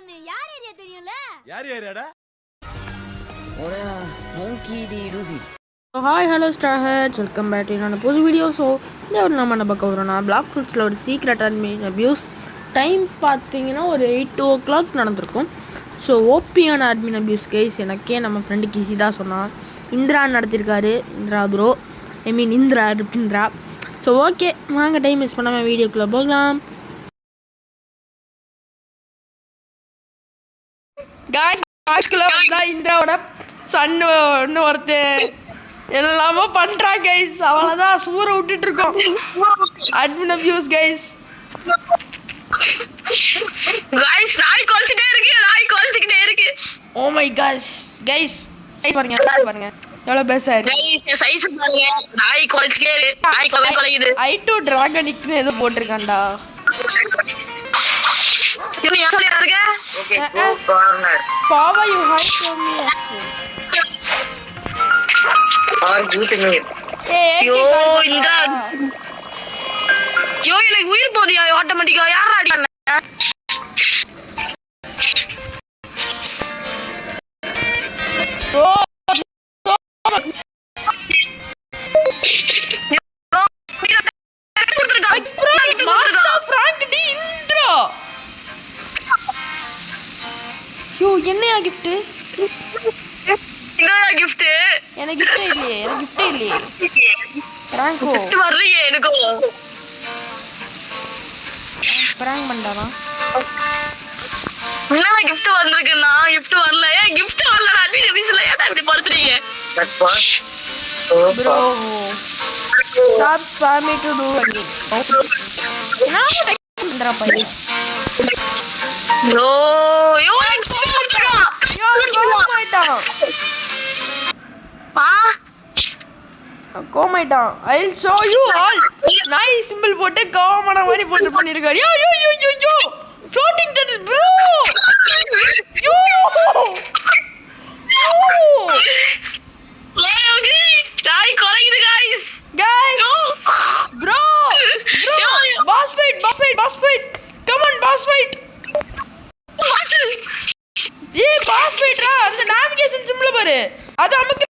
1 யார் ஏரியா தெரியும்ல? யார் ஏரியாடா? ஓரா மூங்கி டி ரூபி. Hi hello stars, welcome back to என்னோட புது வீடியோ. ஸோ இந்த ஒரு நம்ம என்ன பார்க்க வரோம்னா பிளாக் ஃப்ரூட்ஸில் ஒரு சீக்ரெட் அட்மின் அபியூஸ் டைம் பார்த்தீங்கன்னா ஒரு 8 o'clock நடந்திருக்கும். ஸோ ஓபியான அட்மின் அபியூஸ் கேஸ் எனக்கே நம்ம ஃப்ரெண்டு கிசி தான் சொன்னான். இந்திரா நடத்தியிருக்காரு, இந்திரா ப்ரோ, இந்திரா இருப்பிந்திரா. ஸோ ஓகே, வாங்க டைம் மிஸ் பண்ணாமல் வீடியோக்குள்ளே போகலாம். இந்திராவோட சன்னு ஒன்று ஒருத்தர் எல்லாமோ பண்றா கைஸ். அவ்வளவுதான், சூற விட்டுட்டு இருக்கோம். Admin abuse guys. गाइस நாய் கொல்ச்சிட்டே இருக்கு. Oh my gosh guys, size பாருங்க எவ்வளவு பெருசா இருக்கு கைஸ். சைஸ் பாருங்க, நாய் கொல்ச்சிட்டே இருக்கு. நாய் கொலையுது. I2 டிராகனிக்னு ஏதோ போட்டுருக்கான்டா. நீ என்ன சொல்லிட்டு இருக்க? Okay, corner. பாவா you hide from me. Are shooting me. Yo Indira, yo எனக்கு உயிர் போதியா ஆட்டோமேட்டிக்கா. யாரா அடிச்சாங்க? ஓ மாஸ்டர் ஃப்ராங்க் டி இந்திரா. யோ என்னையா gift? என்னடா gift? எனக்கு gift இல்லையே. பிராங்கோ gift வரலையே எனக்கு. பிராங்க் பண்ணானா? என்னடா gift வந்திருக்குன்னா gift வரல. gift வரலடா. நீ வீசல ஏன்டா இப்படி படுத்துறீங்க? Bro, stop spamming to do again. நான் இந்திரா பை. யோ கோமாயிட்டான். I'll show you all. நாய் சிம்பிள் போட்டு கோமன மாதிரி போட்டு பண்ணிருக்காரு. யோ floating turtle bro. யோ நாய் கொலையுது guys. bro boss fight. Come on boss fight. boss fight ரா. அந்த நேவிகேஷன் சிம்பிள் பாரு, அது நமக்கு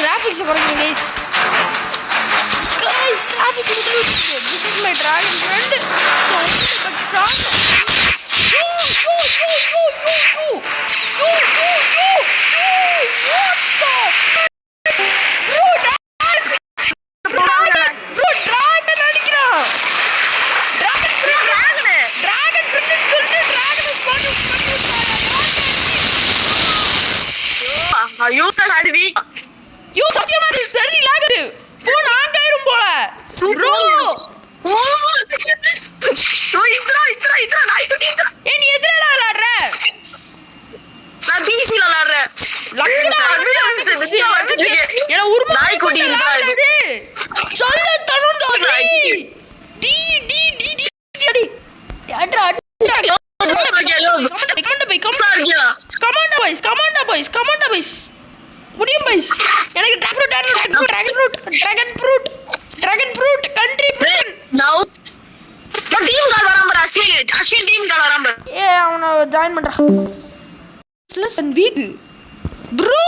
graphics குறைங்க guys. Graphics this is my dragon friend, so but strong. User அடிவி. யூ சத்தியமா சரி லாகுது. போன் ஆன் ஆயிரும் போல. ப்ரோ ஓ இத்ரா நாய் குட்டி. நீ எதிரடா விளையாடுற? நான் பிசில விளையாடுறேன். லக்கடா ஏனா உருமா நாய் குட்டி இருக்கா இது? சொல்ல தரணும் டி அடி அட்ரா கமாண்டா பாய்ஸ் முடியும் பாய்ஸ். எனக்கு டிராகன் ஃப்ரூட் கண்ட்ரி நவ டீம் கால் வராம அஸ்வின் டீம் கால் வராம. அவனை ஜாயின் பண்றான். Lesson week bro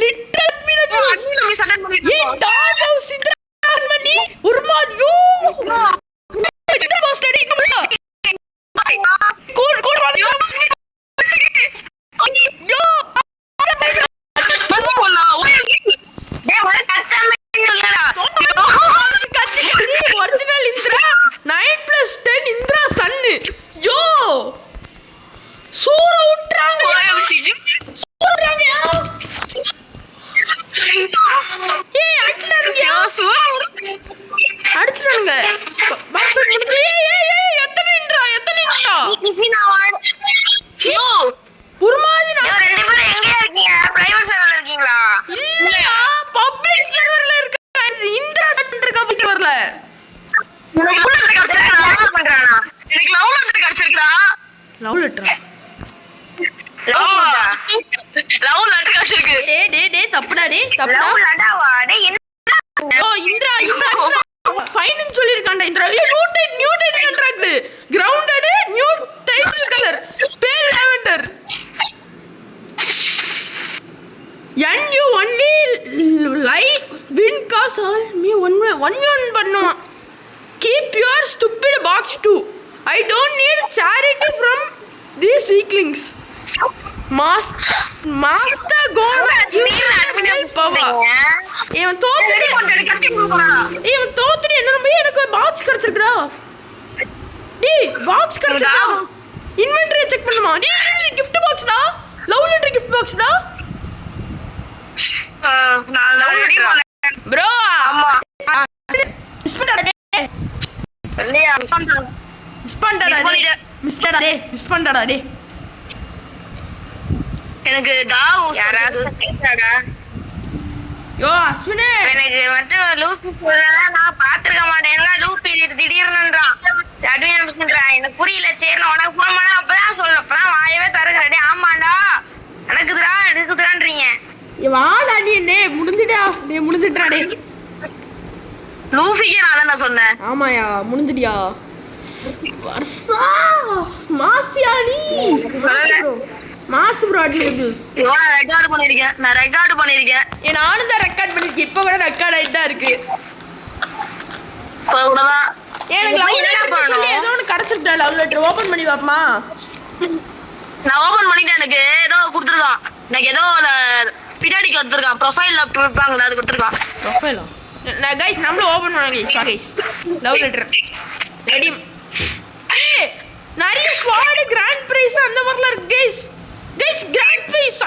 little miss attend பண்ணிட்டு டாக் ஹவுஸ் இந்திரா மணி உர்மா யூ இந்திரா பாஸ் ஸ்டடி கோட் வாங்க யோ டேய் வர கட்டமே இல்லடா. கத்தி முடிச்சிட்டாங்க. பாக்ஸ் ஃபைட் முடிஞ்சு. ஏய் எத்தனை இன்ட்ரா யோ புர்மாதி நான் ரெண்டு பேரும் எங்க இருக்கீங்க? பிரைவேட் சர்வர்ல இருக்கீங்களா? இல்லையா பப்ளிக் சர்வர்ல இருக்க. இந்திரா இருக்க பப்ளிக் சர்வர்ல. எனக்கு லவ் லெட்டர் கிடைச்சிருக்கா? பண்றானா? எனக்கு லவ் லெட்டர் கிடைச்சிருக்கா? Love letter. லவ் லெட்டர் கிடைச்சிருக்கு. டேய் தப்புடா தப்புடா. லவ் லெட்டரா? டேய் என்ன? ஓ இந்திரா ஃபைன் சொல்லிருக்கான்டா இந்திரா. New title contract. Grounded new title colour pale lavender. And you only like win cause all me one பண்ணுவான். Keep your stupid box too. I don't need charity from these weaklings. Master gonna give me power. இவன் தோத்துட்டு என்ன எனக்கு box கிடைச்சிருக்குடா. டேய் box கிடைச்சிருக்கா. Inventory check பண்ணுமா. டேய் gift boxடா. Love letter gift boxடா. நான் லவ் லெட்டர் bro ஆமா மிஸ் பண்ணடா டேய். இல்லையா மிஸ் பண்ணடா டேய். எனக்கு டாக் யாராவது கேக்குறாடா. யோ அஸ்வினே எனக்கு வந்து லூபி சொல்றா நான் பாத்துக்க மாட்டேன்ல. லூபி திடீர்னுன்றான் அட்மின் பண்றான். எனக்கு புரியல. சரி நான் உனக்கு போன் பண்ணா அப்பதான் சொல்லணும். அப்பதான் வாயவே தரக்குறா. டேய் ஆமாண்டா நடக்குதுடான்றீங்க. வாடா நீ முடிஞ்சிடா. டேய் முடிஞ்சிட்டடா டேய். லூபிக்கு நான் தான் சொன்னேன். ஆமாயா முடிஞ்சிடியா. வர்ஷா மாசியானி மாஸ் ப்ரோ அட்மியூஸ். நான் ரெக்கார்ட் பண்ணிருக்கேன். நானும் தான் ரெக்கார்ட் பண்ணிருக்கேன். இப்போ கூட ரெக்கார்ட் ஆயிட்டு தான் இருக்கு. இப்போ கூட தான் எனக்கு லவ் லெட்டர் சொல்லி ஏதோ ஒன்று கிடைச்சிருக்கா. லவ் லெட்டர் ஓபன் பண்ணி பாப்பமா. நான் ஓபன் பண்ணிட்டேன். எனக்கு ஏதோ கொடுத்துருக்கான். எனக்கு ஏதோ பின்னாடி கொடுத்துருக்கான். ப்ரொஃபைல்ல கொடுப்பாங்கல்ல அது கொடுத்துருக்கான். ப்ரொஃபைலா நான் கைஸ் நம்மளும் ஓபன் பண்ணலாம் கைஸ். வா கைஸ் லவ் லெட்டர் ரெடி. நிறைய ஸ்வாட் கிராண்ட் பிரைஸ் அந்த மாதிரிலாம் இருக்கு கைஸ். கிராண்ட் பிரைஸ்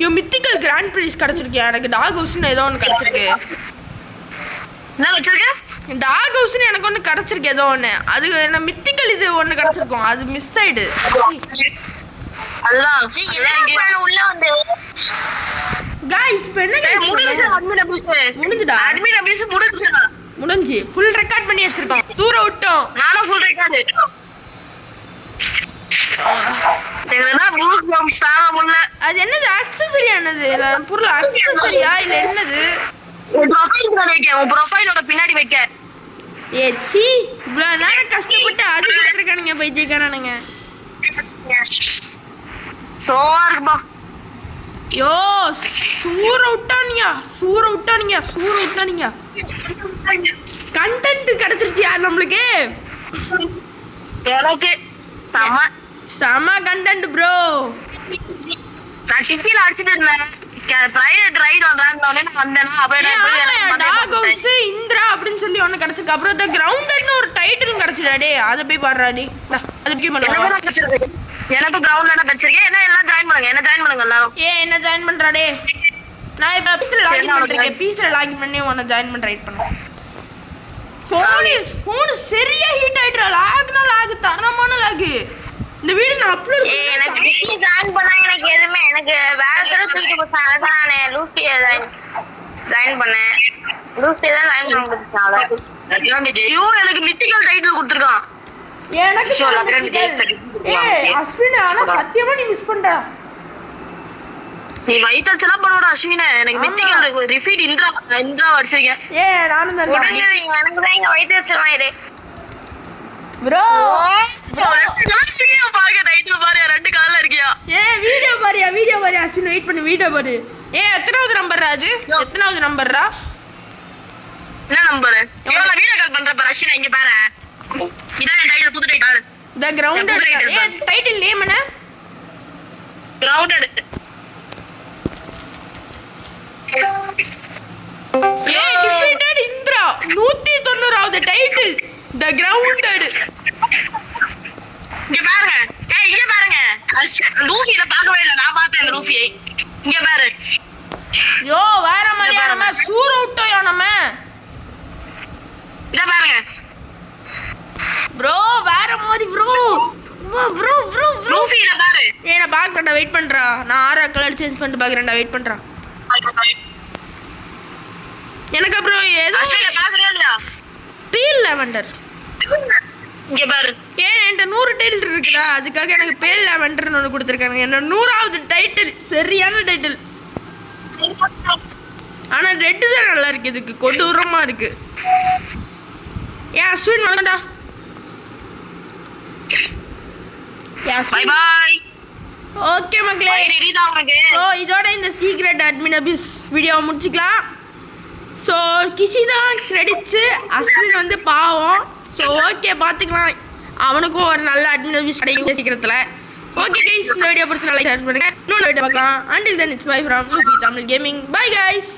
ஐயோ மித்திக்கல் கிராண்ட் பிரைஸ் கிடைச்சிருக்கு. எனக்கு டாக் ஹவுஸ்னு ஏதோ ஒன்று கிடைச்சிருக்கு. என்ன வச்சிருக்க? டாக் ஹவுஸ்னு எனக்கு ஒன்று கிடைச்சிருக்கு ஏதோ ஒன்று. அது என்ன மித்திக்கல் இது ஒன்று கிடைச்சிருக்கும். அது மிஸ் ஆயிடு. அதுதான் உள்ள வந்து கைஸ் இப்போ என்ன முடிஞ்சுடா. அட்மின் அபியூஸ் முடிஞ்சு ஃபுல் ரெக்கார்ட் பண்ணி வச்சிருக்கோம். தூர விட்டோம். நானும் ஃபுல் ரெக்கார்ட். அது என்னது ஆக்சஸரியானது? பொருள் ஆக்சஸரியா இல்ல என்னது? ப்ரொஃபைலோட பின்னாடி வைக்க. ஏச்சி இவ்வளவு நேரம் கஷ்டப்பட்டு அது கொடுத்துருக்கானுங்க பைத்தியக்காரனுங்க. சோவா இருக்குப்பா. யோ சூற விட்டானியா. கண்டென்ட் கிடைச்சிருச்சியா நம்மளுக்கு? எனக்கு செம கண்டென்ட் ப்ரோ. நான் சிட்டில அடிச்சிட்டு இருந்தேன். பிரைவேட் ரைட் வந்தானே நான் வந்தேனா அப்படியே டாக் ஹவுஸ் இந்திரா அப்படினு சொல்லி ஒன்னு கிடைச்சிருக்கு. அப்புறம் தி கிரவுண்டட்னு ஒரு டைட்டிலும் கிடைச்சிடா டேய். அத போய் பாருடா டேய். அத போய் பண்ணுங்க. எனக்கு கிரவுண்டட் கிடைச்சிருக்கு. எல்லாம் ஜாயின் பண்ணுங்க எல்லாரும். என்ன ஜாயின் பண்றா டேய். நான் இப்ப பீஸ்ல லாகின் பண்றேன். பீஸ்ல லாகின் பண்ணி உன்னை ஜாயின் பண்ண ரைட் பண்ணு. ஃபோன் சரியா ஹீட் ஆயிடுறா. லாக் தரமான லாக். இந்த வீடியோ நான் அப்லோட் எனக்கு வீடியோ ஜாயின் பண்ணா எனக்கு எதுமே எனக்கு வேற சில தூக்கி போட்டாங்க. அதான் நான் லூபிய ஜாயின் பண்ணேன். லூபிய தான் ஜாயின் பண்ண கொடுத்தாங்க. ஐயோ எனக்கு மித்திக்கல் டைட்டில் கொடுத்திருக்கான். எனக்கு அஸ்வின் ஆனா சத்தியமா நீ மிஸ் பண்றடா. நீ வைட்டச்சலாம் பண்ணுடா அஸ்வினே. எனக்கு மித்திக்கல் ரிஃபீட் இந்திரா வச்சிருக்கேன். நானும் தான் எனக்கு தான் இங்க வைட்டச்சலாம் இது ப்ரோ. பாருங்க டைட்டில் பாரு. ரெண்டு கால்ல இருக்கியா? வீடியோ பாரு அஸ்வின். வெயிட் பண்ணு வீடியோ பாரு. எத்தனாவது நம்பர்ரா அது? எத்தனாவது நம்பர்ரா? என்ன நம்பர்? நான் வீடியோ கால் பண்றேன் பாரு அஸ்வின். இங்க பாரு. இதான் டைட்டில் புது டைட்டில் பாரு. தி கிரவுண்டட். டைட்டில் நேம் என்ன? கிரவுண்டட். டிஃபீட்டட் இந்திரா 190வது டைட்டில் தி கிரவுண்டட். இங்க பாருங்க. இங்க பாருங்க. லூஃபிய பார்க்கவே இல்ல. நான் பார்த்தேன் லூஃபியை. இங்க பாரு. யோ வேற மாதிரியா நம்ம சூற விட்டோம் நம்ம. பார்க்குறேன்டா வெயிட் பண்ணுறா. நான் ஆரா கலர் சேஞ்ச் பண்ணிட்டு பார்க்குறேன்டா வெயிட் பண்ணுறான். எனக்கு அப்புறம் ஏதோ பீல் லாவெண்டர் இங்க பாரு. ஏன் என்கிட்ட 100 டைட்டில் இருக்குடா, அதுக்காக எனக்கு பேல் லாவெண்டர்னு ஒன்று கொடுத்துருக்காங்க. என்னோட 100வது டைட்டில், சரியான டைட்டில். ஆனால் ரெட்டு தான் நல்லா இருக்கு, இதுக்கு கொடூரமாக இருக்கு. ஏன் அஸ்வின் வளர்டா. Bye bye. ஓகே மக்களே, ஸோ இதோட இந்த சீக்ரெட் அட்மின் அபியூஸ் வீடியோவை முடிச்சுக்கலாம். ஸோ கிஷி தான் கிரெடிட்ஸு, அஸ்வின் வந்து பாவம். ஸோ ஓகே பார்த்துக்கலாம், அவனுக்கும் ஒரு நல்ல அட்மின் அபியூஸ் கிடைக்கும் சீக்கிரத்தில். ஓகே கைஸ், இந்த வீடியோ பிடிச்சி நல்லா ஷேர் பண்ணுங்கள். இன்னொன்று வீடியோ பார்க்கலாம். Until then it's by from Luffy Tamil gaming. Bye guys.